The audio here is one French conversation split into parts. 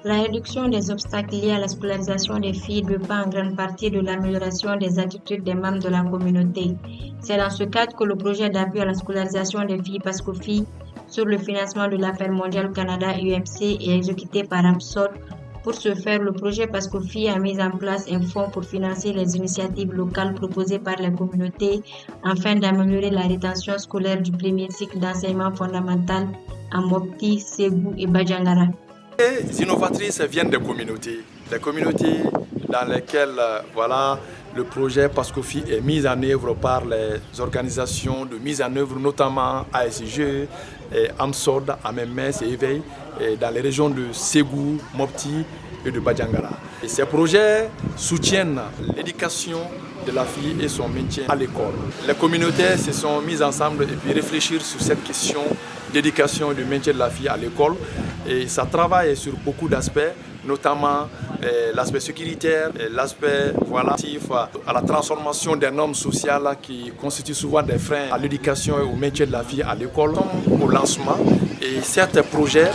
La réduction des obstacles liés à la scolarisation des filles dépend en grande partie de l'amélioration des attitudes des membres de la communauté. C'est dans ce cadre que le projet d'appui à la scolarisation des filles PASCOFI sur le financement de l'Affaire mondiale Canada UMC est exécuté par AMSOD. Pour ce faire, le projet PASCOFI a mis en place un fonds pour financer les initiatives locales proposées par les communautés afin d'améliorer la rétention scolaire du premier cycle d'enseignement fondamental à Mopti, Ségou et Bajangara. Les innovatrices viennent des communautés dans lesquelles le projet PASCOFI est mis en œuvre par les organisations de mise en œuvre, notamment ASG, AMSOD, AMMS et Éveil, dans les régions de Ségou, Mopti et de Bajangara. Et ces projets soutiennent l'éducation de la fille et son maintien à l'école. Les communautés se sont mises ensemble et puis réfléchir sur cette question d'éducation et de maintien de la fille à l'école. Et ça travaille sur beaucoup d'aspects, notamment l'aspect sécuritaire, l'aspect relatif à la transformation des normes sociales qui constituent souvent des freins à l'éducation et au maintien de la fille à l'école. Au lancement, et certains projets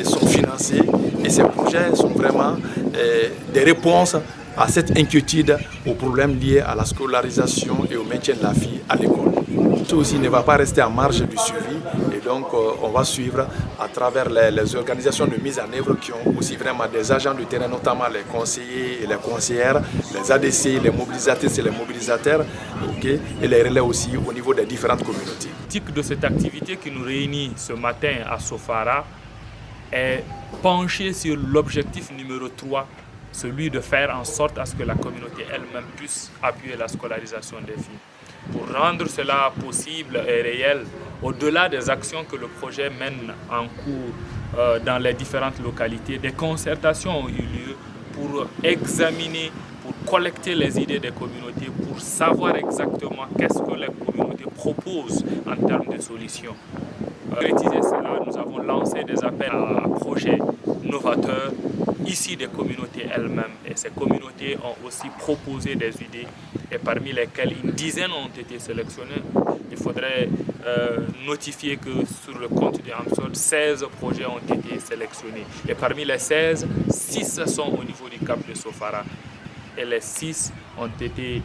sont financés et ces projets sont vraiment des réponses à cette inquiétude aux problèmes liés à la scolarisation et au maintien de la fille à l'école. Tout aussi ne va pas rester en marge du suivi et donc on va suivre à travers les organisations de mise en œuvre qui ont aussi vraiment des agents de terrain, notamment les conseillers et les conseillères, les ADC, les mobilisatrices et les mobilisateurs, et les relais aussi au niveau des différentes communautés. Le tic de cette activité qui nous réunit ce matin à Sofara est penché sur l'objectif numéro 3, celui de faire en sorte à ce que la communauté elle-même puisse appuyer la scolarisation des filles. Pour rendre cela possible et réel, au-delà des actions que le projet mène en cours dans les différentes localités, des concertations ont eu lieu pour examiner, pour collecter les idées des communautés, pour savoir exactement qu'est-ce que les communautés proposent en termes de solutions. Pour concrétiser cela, nous avons lancé des appels à projets novateurs ici des communautés elles-mêmes. Et ces communautés ont aussi proposé des idées et parmi lesquelles une dizaine ont été sélectionnées. Il faudrait notifier que sur le compte de AMSOD, 16 projets ont été sélectionnés. Et parmi les 16, 6 sont au niveau du Cap de Sofara. Et les 6 ont été,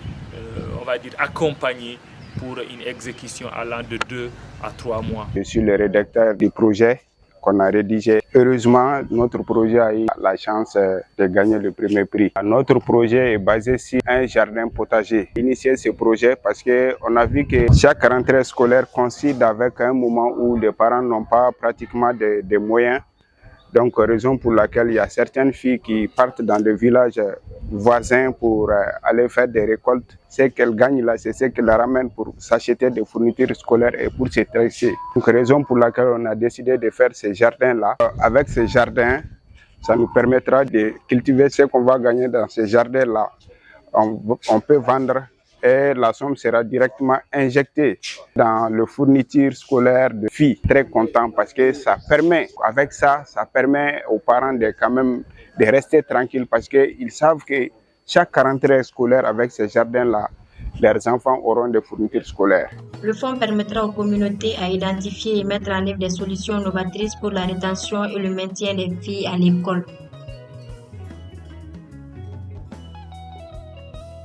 accompagnés pour une exécution allant de 2 à 3 mois. Je suis le rédacteur du projet qu'on a rédigé. Heureusement, notre projet a eu la chance de gagner le premier prix. Notre projet est basé sur un jardin potager. Initié ce projet parce qu'on a vu que chaque rentrée scolaire coïncide avec un moment où les parents n'ont pas pratiquement des moyens. Donc, raison pour laquelle il y a certaines filles qui partent dans le village voisin pour aller faire des récoltes. Ce qu'elles gagnent là, c'est ce qu'elles ramènent pour s'acheter des fournitures scolaires et pour se tresser. Donc, raison pour laquelle on a décidé de faire ces jardins-là. Avec ces jardins, ça nous permettra de cultiver ce qu'on va gagner dans ces jardins-là. On peut vendre et la somme sera directement injectée dans le fourniture scolaire de filles. Très content parce que ça permet aux parents de rester tranquilles parce qu'ils savent que chaque rentrée scolaire avec ces jardins-là, leurs enfants auront des fournitures scolaires. Le fonds permettra aux communautés à identifier et mettre en œuvre des solutions novatrices pour la rétention et le maintien des filles à l'école.